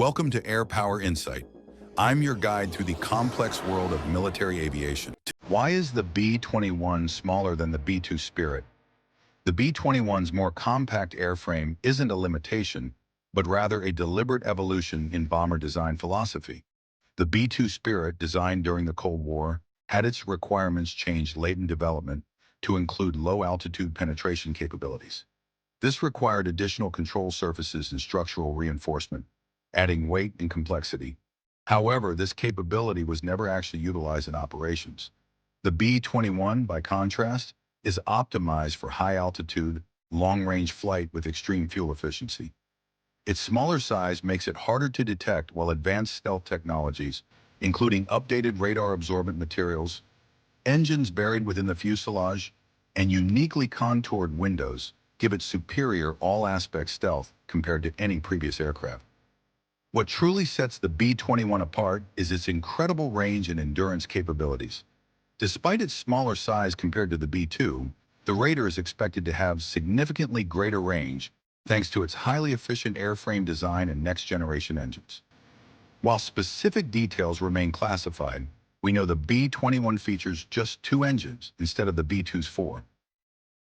Welcome to Air Power Insight. I'm your guide through the complex world of military aviation. Why is the B-21 smaller than the B-2 Spirit? The B-21's more compact airframe isn't a limitation, but rather a deliberate evolution in bomber design philosophy. The B-2 Spirit, designed during the Cold War, had its requirements changed late in development to include low-altitude penetration capabilities. This required additional control surfaces and structural reinforcement, adding weight and complexity. However, this capability was never actually utilized in operations. The B-21, by contrast, is optimized for high-altitude, long-range flight with extreme fuel efficiency. Its smaller size makes it harder to detect, while advanced stealth technologies, including updated radar-absorbent materials, engines buried within the fuselage, and uniquely contoured windows, give it superior all-aspect stealth compared to any previous aircraft. What truly sets the B-21 apart is its incredible range and endurance capabilities. Despite its smaller size compared to the B-2, the Raider is expected to have significantly greater range thanks to its highly efficient airframe design and next-generation engines. While specific details remain classified, we know the B-21 features just 2 engines instead of the B-2's 4.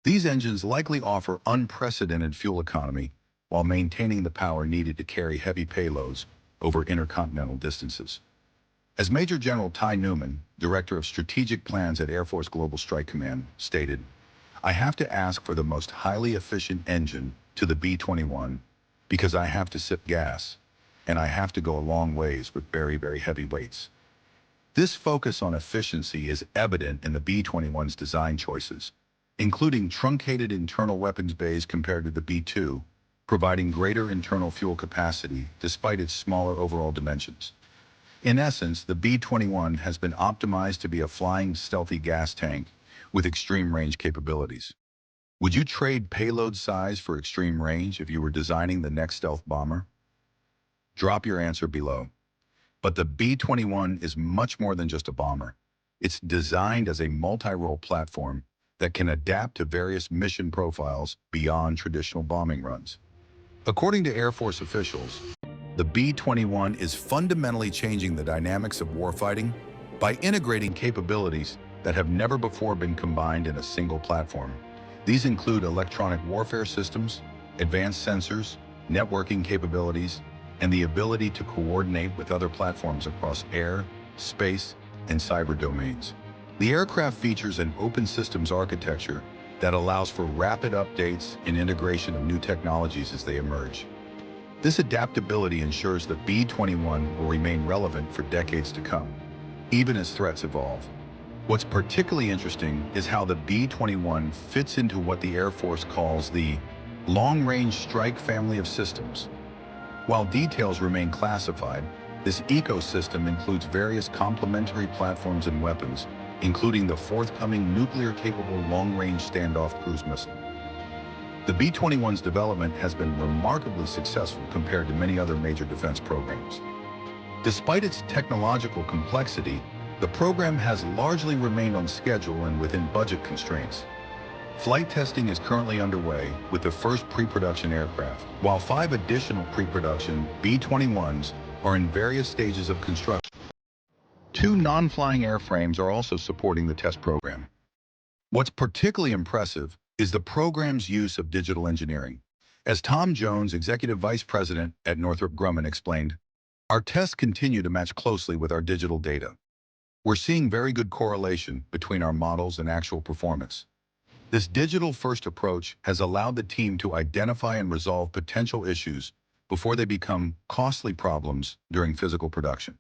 These engines likely offer unprecedented fuel economy while maintaining the power needed to carry heavy payloads over intercontinental distances. As Major General Ty Newman, Director of Strategic Plans at Air Force Global Strike Command, stated, "I have to ask for the most highly efficient engine to the B-21 because I have to sip gas, and I have to go a long ways with very, very heavy weights." This focus on efficiency is evident in the B-21's design choices, including truncated internal weapons bays compared to the B-2, providing greater internal fuel capacity despite its smaller overall dimensions. In essence, the B-21 has been optimized to be a flying, stealthy gas tank with extreme range capabilities. Would you trade payload size for extreme range if you were designing the next stealth bomber? Drop your answer below. But the B-21 is much more than just a bomber. It's designed as a multi-role platform that can adapt to various mission profiles beyond traditional bombing runs. According to Air Force officials, the B-21 is fundamentally changing the dynamics of warfighting by integrating capabilities that have never before been combined in a single platform. These include electronic warfare systems, advanced sensors, networking capabilities, and the ability to coordinate with other platforms across air, space, and cyber domains. The aircraft features an open systems architecture that allows for rapid updates and integration of new technologies as they emerge. This adaptability ensures the B-21 will remain relevant for decades to come, even as threats evolve. What's particularly interesting is how the B-21 fits into what the Air Force calls the long-range strike family of systems. While details remain classified, this ecosystem includes various complementary platforms and weapons, including the forthcoming nuclear-capable long-range standoff cruise missile. The B-21's development has been remarkably successful compared to many other major defense programs. Despite its technological complexity, the program has largely remained on schedule and within budget constraints. Flight testing is currently underway with the first pre-production aircraft, while 5 additional pre-production B-21s are in various stages of construction. 2 non-flying airframes are also supporting the test program. What's particularly impressive is the program's use of digital engineering. As Tom Jones, Executive Vice President at Northrop Grumman, explained, "Our tests continue to match closely with our digital data. We're seeing very good correlation between our models and actual performance. This digital-first approach has allowed the team to identify and resolve potential issues before they become costly problems during physical production."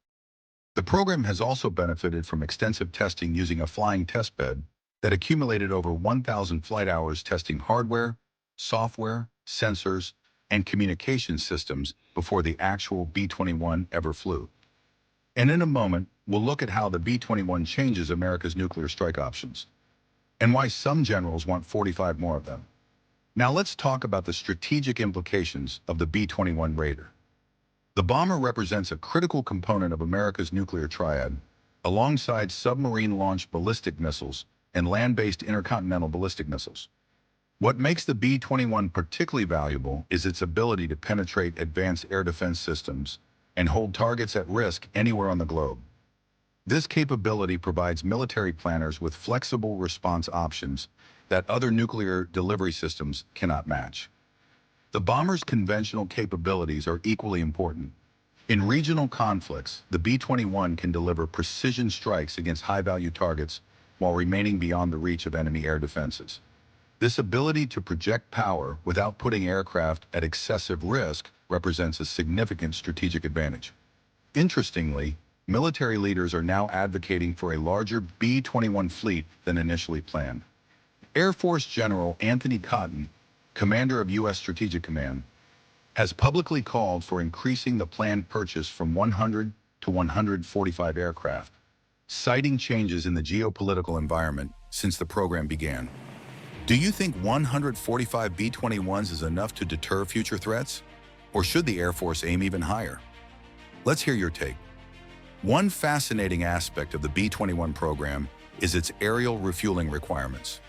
The program has also benefited from extensive testing using a flying test bed that accumulated over 1,000 flight hours testing hardware, software, sensors, and communication systems before the actual B-21 ever flew. And in a moment, we'll look at how the B-21 changes America's nuclear strike options, and why some generals want 45 more of them. Now let's talk about the strategic implications of the B-21 Raider. The bomber represents a critical component of America's nuclear triad, alongside submarine-launched ballistic missiles and land-based intercontinental ballistic missiles. What makes the B-21 particularly valuable is its ability to penetrate advanced air defense systems and hold targets at risk anywhere on the globe. This capability provides military planners with flexible response options that other nuclear delivery systems cannot match. The bomber's conventional capabilities are equally important. In regional conflicts, the B-21 can deliver precision strikes against high-value targets while remaining beyond the reach of enemy air defenses. This ability to project power without putting aircraft at excessive risk represents a significant strategic advantage. Interestingly, military leaders are now advocating for a larger B-21 fleet than initially planned. Air Force General Anthony Cotton, commander of U.S. Strategic Command, has publicly called for increasing the planned purchase from 100 to 145 aircraft, citing changes in the geopolitical environment since the program began. Do you think 145 B-21s is enough to deter future threats? Or should the Air Force aim even higher? Let's hear your take. One fascinating aspect of the B-21 program is its aerial refueling requirements.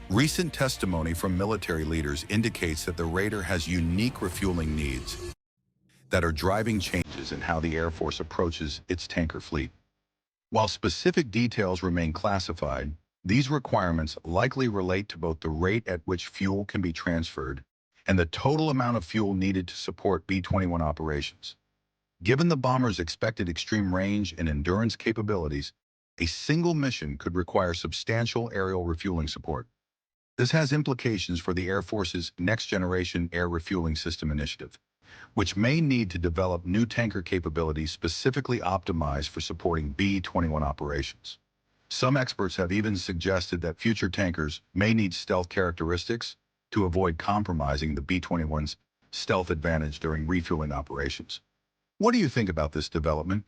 Recent testimony from military leaders indicates that the Raider has unique refueling needs that are driving changes in how the Air Force approaches its tanker fleet. While specific details remain classified, these requirements likely relate to both the rate at which fuel can be transferred and the total amount of fuel needed to support B-21 operations. Given the bomber's expected extreme range and endurance capabilities, a single mission could require substantial aerial refueling support. This has implications for the Air Force's next-generation air refueling system initiative, which may need to develop new tanker capabilities specifically optimized for supporting B-21 operations. Some experts have even suggested that future tankers may need stealth characteristics to avoid compromising the B-21's stealth advantage during refueling operations. What do you think about this development?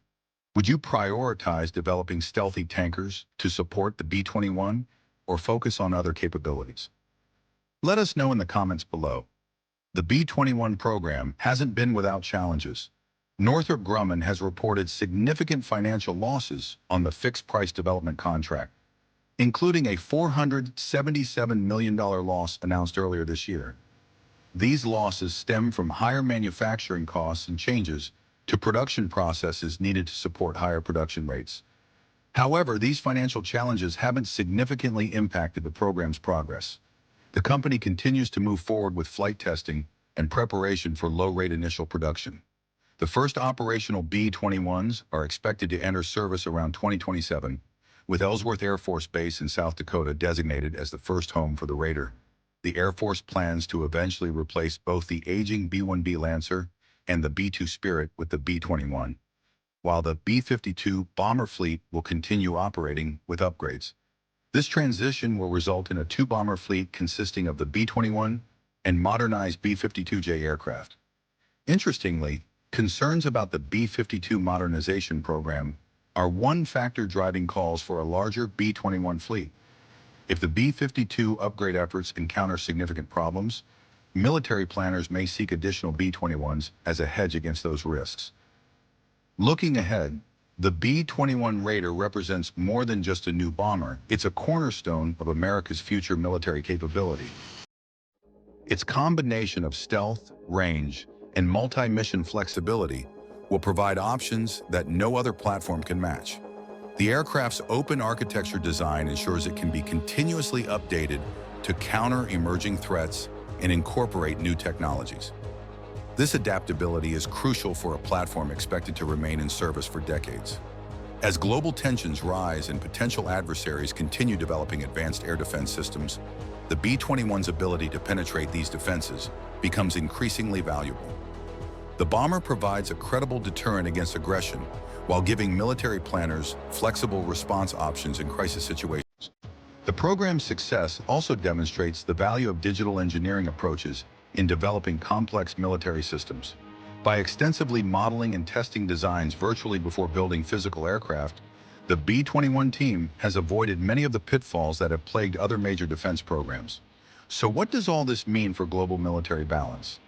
Would you prioritize developing stealthy tankers to support the B-21 or focus on other capabilities? Let us know in the comments below. The B-21 program hasn't been without challenges. Northrop Grumman has reported significant financial losses on the fixed-price development contract, including a $477 million loss announced earlier this year. These losses stem from higher manufacturing costs and changes to production processes needed to support higher production rates. However, these financial challenges haven't significantly impacted the program's progress. The company continues to move forward with flight testing and preparation for low-rate initial production. The first operational B-21s are expected to enter service around 2027, with Ellsworth Air Force Base in South Dakota designated as the first home for the Raider. The Air Force plans to eventually replace both the aging B-1B Lancer and the B-2 Spirit with the B-21, while the B-52 bomber fleet will continue operating with upgrades. This transition will result in a two-bomber fleet consisting of the B-21 and modernized B-52J aircraft. Interestingly, concerns about the B-52 modernization program are one factor driving calls for a larger B-21 fleet. If the B-52 upgrade efforts encounter significant problems, military planners may seek additional B-21s as a hedge against those risks. Looking ahead, the B-21 Raider represents more than just a new bomber. It's a cornerstone of America's future military capability. Its combination of stealth, range, and multi-mission flexibility will provide options that no other platform can match. The aircraft's open architecture design ensures it can be continuously updated to counter emerging threats and incorporate new technologies. This adaptability is crucial for a platform expected to remain in service for decades. As global tensions rise and potential adversaries continue developing advanced air defense systems, the B-21's ability to penetrate these defenses becomes increasingly valuable. The bomber provides a credible deterrent against aggression while giving military planners flexible response options in crisis situations. The program's success also demonstrates the value of digital engineering approaches in developing complex military systems. By extensively modeling and testing designs virtually before building physical aircraft, the B-21 team has avoided many of the pitfalls that have plagued other major defense programs. So what does all this mean for global military balance?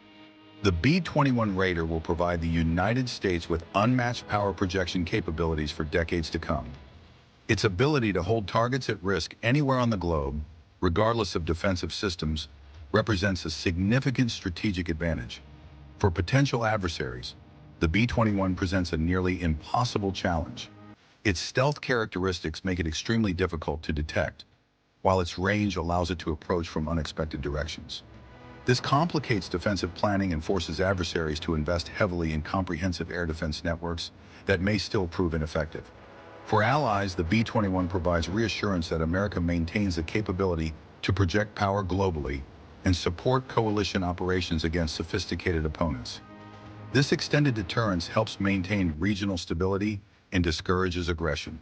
The B-21 Raider will provide the United States with unmatched power projection capabilities for decades to come. Its ability to hold targets at risk anywhere on the globe, regardless of defensive systems, represents a significant strategic advantage. For potential adversaries, the B-21 presents a nearly impossible challenge. Its stealth characteristics make it extremely difficult to detect, while its range allows it to approach from unexpected directions. This complicates defensive planning and forces adversaries to invest heavily in comprehensive air defense networks that may still prove ineffective. For allies, the B-21 provides reassurance that America maintains the capability to project power globally and support coalition operations against sophisticated opponents. This extended deterrence helps maintain regional stability and discourages aggression.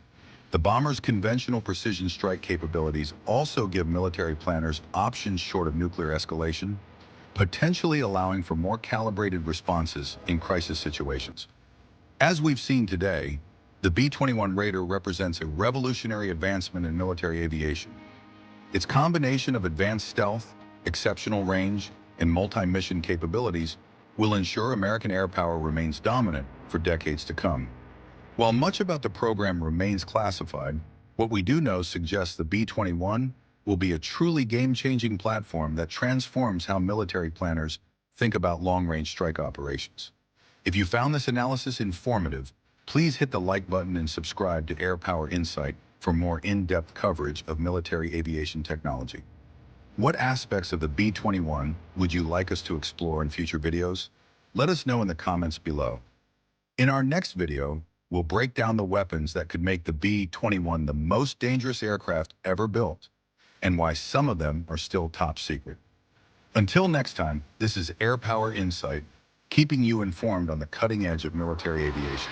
The bomber's conventional precision strike capabilities also give military planners options short of nuclear escalation, potentially allowing for more calibrated responses in crisis situations. As we've seen today, the B-21 Raider represents a revolutionary advancement in military aviation. Its combination of advanced stealth, exceptional range, and multi-mission capabilities will ensure American air power remains dominant for decades to come. While much about the program remains classified, what we do know suggests the B-21 will be a truly game-changing platform that transforms how military planners think about long-range strike operations. If you found this analysis informative, please hit the like button and subscribe to Air Power Insight for more in-depth coverage of military aviation technology. What aspects of the B-21 would you like us to explore in future videos? Let us know in the comments below. In our next video, we'll break down the weapons that could make the B-21 the most dangerous aircraft ever built, and why some of them are still top secret. Until next time, this is Air Power Insight, keeping you informed on the cutting edge of military aviation.